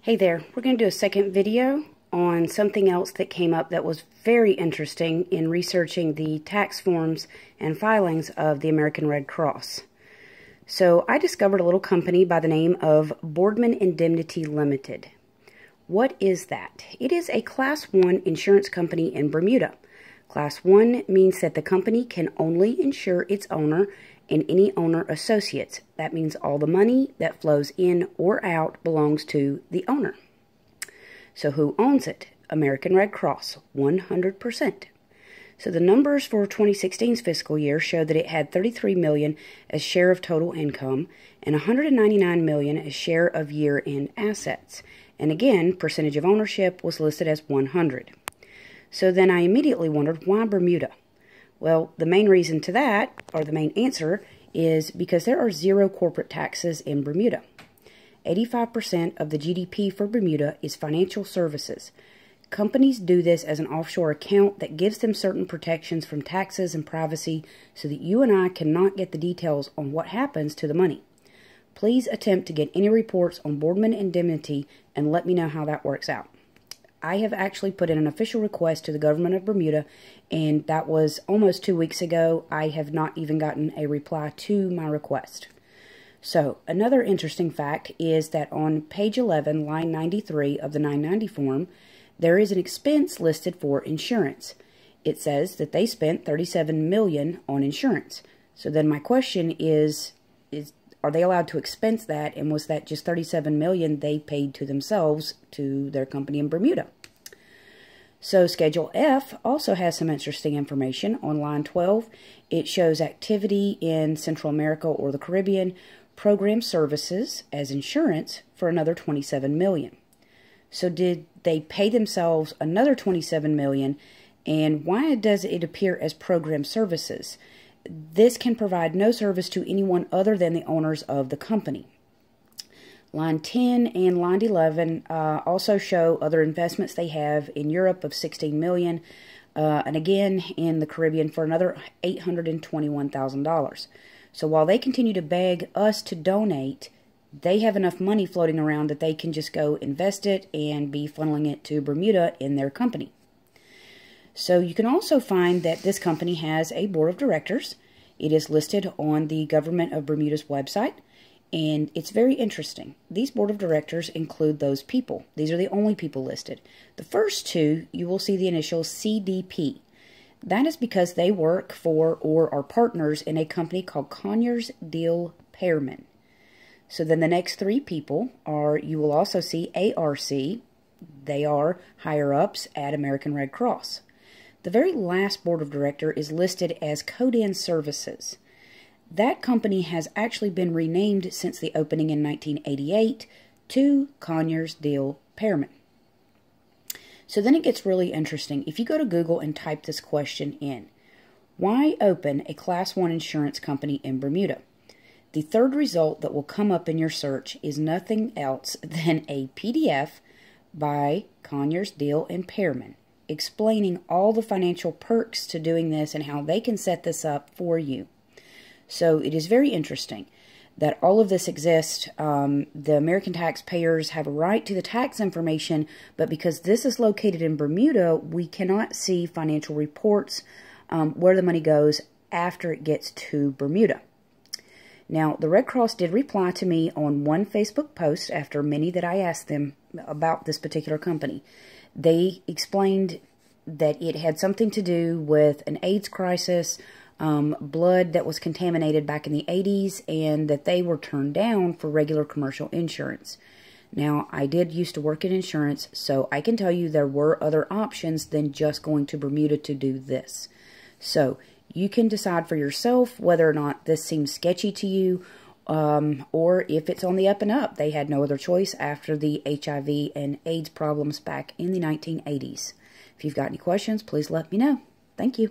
Hey there, we're going to do a second video on something else that came up that was very interesting in researching the tax forms and filings of the American Red Cross. So I discovered a little company by the name of Boardman Indemnity Limited. What is that? It is a Class 1 insurance company in Bermuda. Class 1 means that the company can only insure its owner and any owner associates. That means all the money that flows in or out belongs to the owner. So who owns it? American Red Cross, 100%. So the numbers for 2016's fiscal year show that it had $33 million as share of total income and $199 million as share of year-end assets. And again, percentage of ownership was listed as 100. So then I immediately wondered, why Bermuda? Well, the main reason to that, or the main answer, is because there are zero corporate taxes in Bermuda. 85% of the GDP for Bermuda is financial services. Companies do this as an offshore account that gives them certain protections from taxes and privacy so that you and I cannot get the details on what happens to the money. Please attempt to get any reports on Boardman Indemnity and let me know how that works out. I have actually put in an official request to the government of Bermuda, and that was almost 2 weeks ago. I have not even gotten a reply to my request. So, another interesting fact is that on page 11, line 93 of the 990 form, there is an expense listed for insurance. It says that they spent $37 million on insurance. So then my question is are they allowed to expense that, and was that just $37 million they paid to themselves, to their company in Bermuda? So Schedule F also has some interesting information. On line 12, it shows activity in Central America or the Caribbean, program services as insurance for another $27 million. So did they pay themselves another $27 million, and why does it appear as program services? This can provide no service to anyone other than the owners of the company. Line 10 and line 11 also show other investments they have in Europe of $16 million, and again in the Caribbean for another $821,000. So while they continue to beg us to donate, they have enough money floating around that they can just go invest it and be funneling it to Bermuda in their company. So you can also find that this company has a board of directors. It is listed on the Government of Bermuda's website, and it's very interesting. These board of directors include those people. These are the only people listed. The first two, you will see the initial CDP. That is because they work for or are partners in a company called Conyers Deal Pearman. So then the next three people are, you will also see ARC. They are higher-ups at American Red Cross. The very last board of director is listed as Codan Services. That company has actually been renamed since the opening in 1988 to Conyers Deal Pearman. So then it gets really interesting. If you go to Google and type this question in, why open a Class 1 insurance company in Bermuda? The third result that will come up in your search is nothing else than a PDF by Conyers Deal and Pearman, explaining all the financial perks to doing this and how they can set this up for you. So it is very interesting that all of this exists. The American taxpayers have a right to the tax information, but because this is located in Bermuda, we cannot see financial reports where the money goes after it gets to Bermuda. Now, the Red Cross did reply to me on one Facebook post after many that I asked them about this particular company. They explained that it had something to do with an AIDS crisis, blood that was contaminated back in the 80s, and that they were turned down for regular commercial insurance. Now, I did used to work in insurance, so I can tell you there were other options than just going to Bermuda to do this. So, you can decide for yourself whether or not this seems sketchy to you, or if it's on the up and up. They had no other choice after the HIV and AIDS problems back in the 1980s. If you've got any questions, please let me know. Thank you.